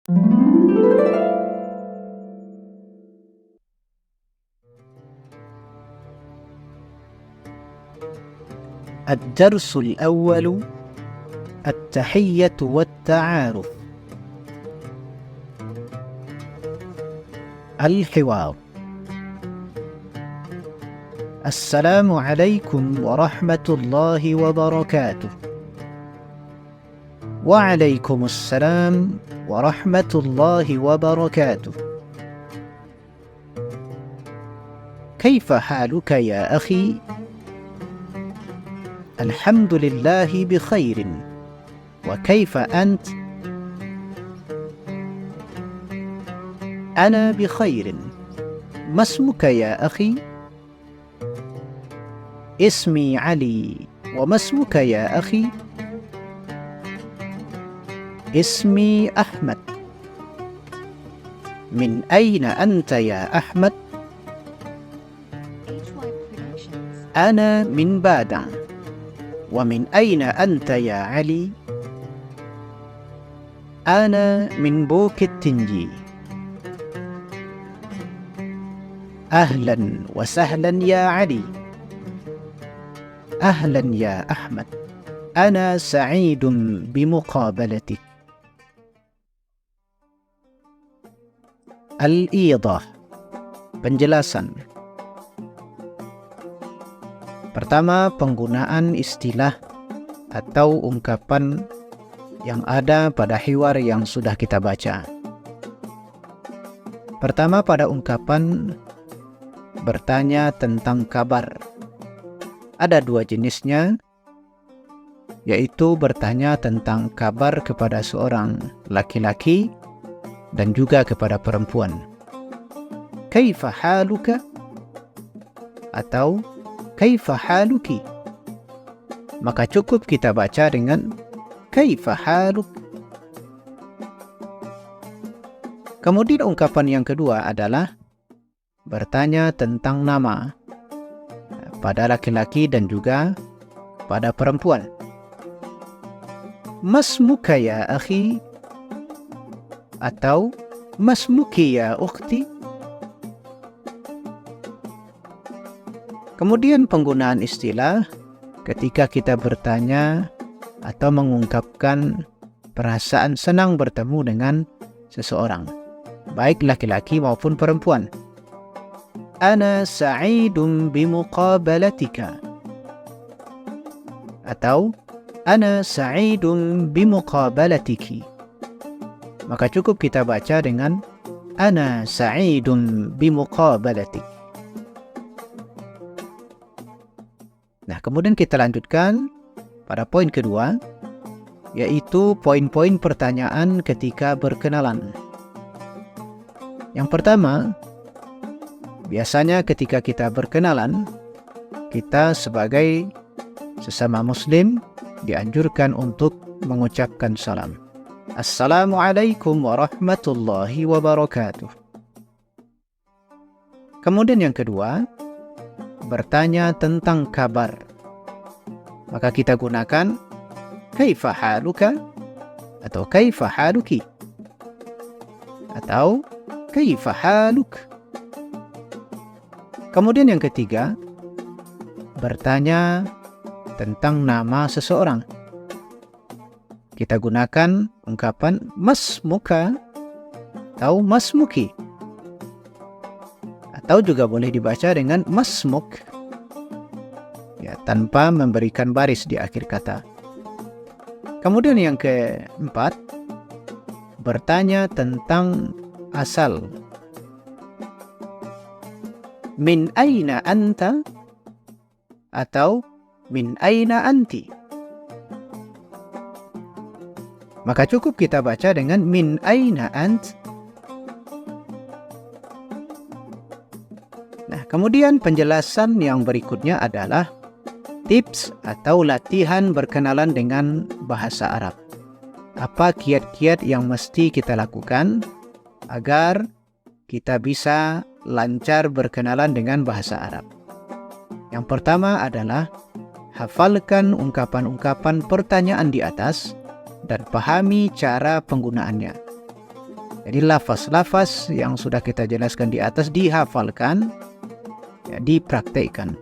الدرس الأول التحية والتعارف. الحوار. السلام عليكم ورحمة الله وبركاته. وعليكم السلام ورحمة الله وبركاته. كيف حالك يا أخي؟ الحمد لله بخير. وكيف أنت؟ أنا بخير. ما اسمك يا أخي؟ اسمي علي. وما اسمك يا أخي؟ اسمي أحمد. من أين أنت يا أحمد؟ أنا من بادع. ومن أين أنت يا علي؟ أنا من بوكيت تنجي. أهلا وسهلا يا علي. أهلا يا أحمد. أنا سعيد بمقابلتك. Al-Idah. Penjelasan. Pertama, penggunaan istilah atau ungkapan yang ada pada hiwar yang sudah kita baca. Pertama, pada ungkapan bertanya tentang kabar. Ada dua jenisnya, yaitu bertanya tentang kabar kepada seorang laki-laki dan juga kepada perempuan. Kaifa haluka? Atau kaifa haluki? Maka cukup kita baca dengan kaifa haluk. Kemudian ungkapan yang kedua adalah bertanya tentang nama pada laki-laki dan juga pada perempuan. Masmuka ya akhi? Atau masmuki ya ukhti? Kemudian penggunaan istilah ketika kita bertanya atau mengungkapkan perasaan senang bertemu dengan seseorang, baik laki-laki maupun perempuan. Ana sa'idun bimuqabalatika. Atau ana sa'idun bimuqabalatiki. Maka cukup kita baca dengan ana sa'idun bimuqabalatik. Nah, kemudian kita lanjutkan pada poin kedua, yaitu poin-poin pertanyaan ketika berkenalan. Yang pertama, biasanya ketika kita berkenalan, kita sebagai sesama muslim dianjurkan untuk mengucapkan salam. Assalamualaikum warahmatullahi wabarakatuh. Kemudian yang kedua, bertanya tentang kabar. Maka kita gunakan kaifa haluka atau kaifa haluki atau kaifa haluk. Kemudian yang ketiga, bertanya tentang nama seseorang. Kita gunakan ungkapan masmuka atau masmuki. Atau juga boleh dibaca dengan masmuk, ya, tanpa memberikan baris di akhir kata. Kemudian yang keempat, bertanya tentang asal. Min aina anta? Atau min aina anti? Maka cukup kita baca dengan min aina ant. Nah, kemudian penjelasan yang berikutnya adalah tips atau latihan berkenalan dengan bahasa Arab. Apa kiat-kiat yang mesti kita lakukan agar kita bisa lancar berkenalan dengan bahasa Arab? Yang pertama adalah hafalkan ungkapan-ungkapan pertanyaan di atas dan pahami cara penggunaannya. Jadi lafaz-lafaz yang sudah kita jelaskan di atas dihafalkan, ya, dipraktekkan.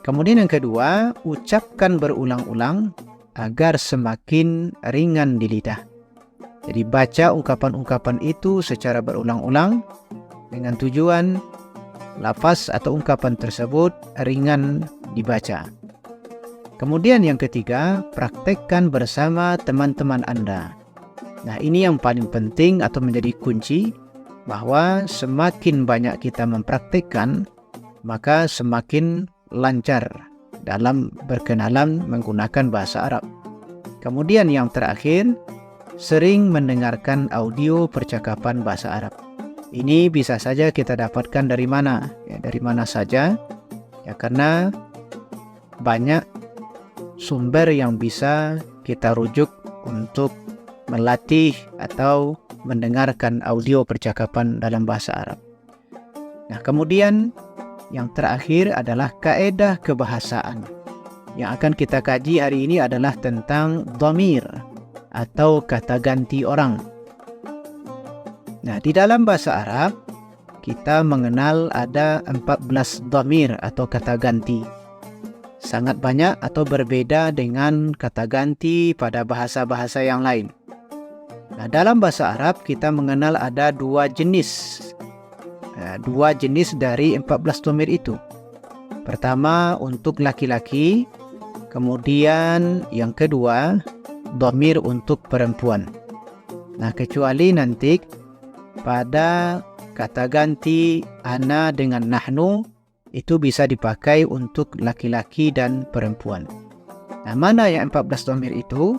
Kemudian yang kedua, ucapkan berulang-ulang agar semakin ringan di lidah. Jadi baca ungkapan-ungkapan itu secara berulang-ulang dengan tujuan lafaz atau ungkapan tersebut ringan dibaca. Kemudian yang ketiga, praktekkan bersama teman-teman Anda. Nah, ini yang paling penting atau menjadi kunci, bahwa semakin banyak kita mempraktekkan, maka semakin lancar dalam berkenalan menggunakan bahasa Arab. Kemudian yang terakhir, sering mendengarkan audio percakapan bahasa Arab. Ini bisa saja kita dapatkan dari mana? Ya, dari mana saja. Ya, karena banyak sumber yang bisa kita rujuk untuk melatih atau mendengarkan audio percakapan dalam bahasa Arab. Nah, kemudian yang terakhir adalah kaedah kebahasaan. Yang akan kita kaji hari ini adalah tentang dhamir atau kata ganti orang. Nah, di dalam bahasa Arab kita mengenal ada 14 dhamir atau kata ganti. Sangat banyak atau berbeda dengan kata ganti pada bahasa-bahasa yang lain. Nah, dalam bahasa Arab kita mengenal ada dua jenis dari 14 dhamir itu. Pertama untuk laki-laki, kemudian yang kedua dhamir untuk perempuan. Nah, kecuali nanti pada kata ganti ana dengan nahnu itu bisa dipakai untuk laki-laki dan perempuan. Nah, mana yang 14 dhamir itu?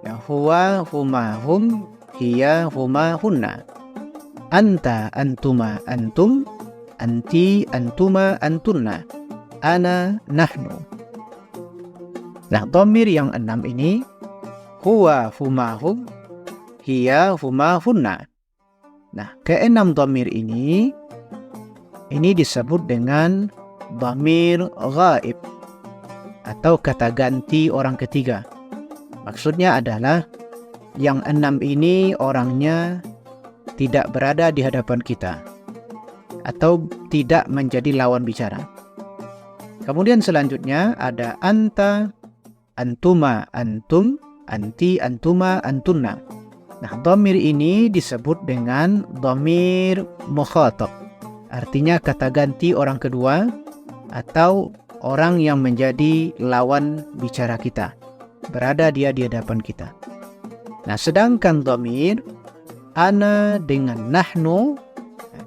Ya, huwa, huma, hum, hiya, huma, hunna. Anta, antuma, antum, anti, antuma, antunna. Ana, nahnu. Nah, dhamir yang 6 ini, huwa, huma, hum, hiya, huma, hunna. Nah, ke-6 dhamir ini disebut dengan dhamir ghaib atau kata ganti orang ketiga. Maksudnya adalah yang 6 ini orangnya tidak berada di hadapan kita atau tidak menjadi lawan bicara. Kemudian selanjutnya ada anta, antuma, antum, anti, antuma, antunna. Nah, dhamir ini disebut dengan dhamir mukhatab. Artinya kata ganti orang kedua atau orang yang menjadi lawan bicara kita. Berada dia di hadapan kita. Nah, sedangkan dhamir ana dengan nahnu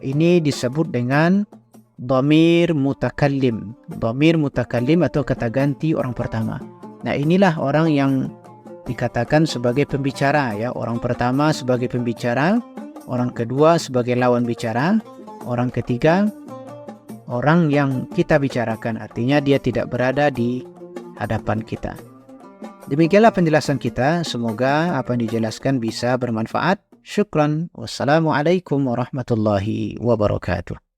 ini disebut dengan dhamir mutakallim. Dhamir mutakallim atau kata ganti orang pertama. Nah, inilah orang yang dikatakan sebagai pembicara, ya. Orang pertama sebagai pembicara, orang kedua sebagai lawan bicara, orang ketiga orang yang kita bicarakan. Artinya dia tidak berada di hadapan kita. Demikianlah penjelasan kita. Semoga apa yang dijelaskan bisa bermanfaat. Syukran. Wassalamualaikum warahmatullahi wabarakatuh.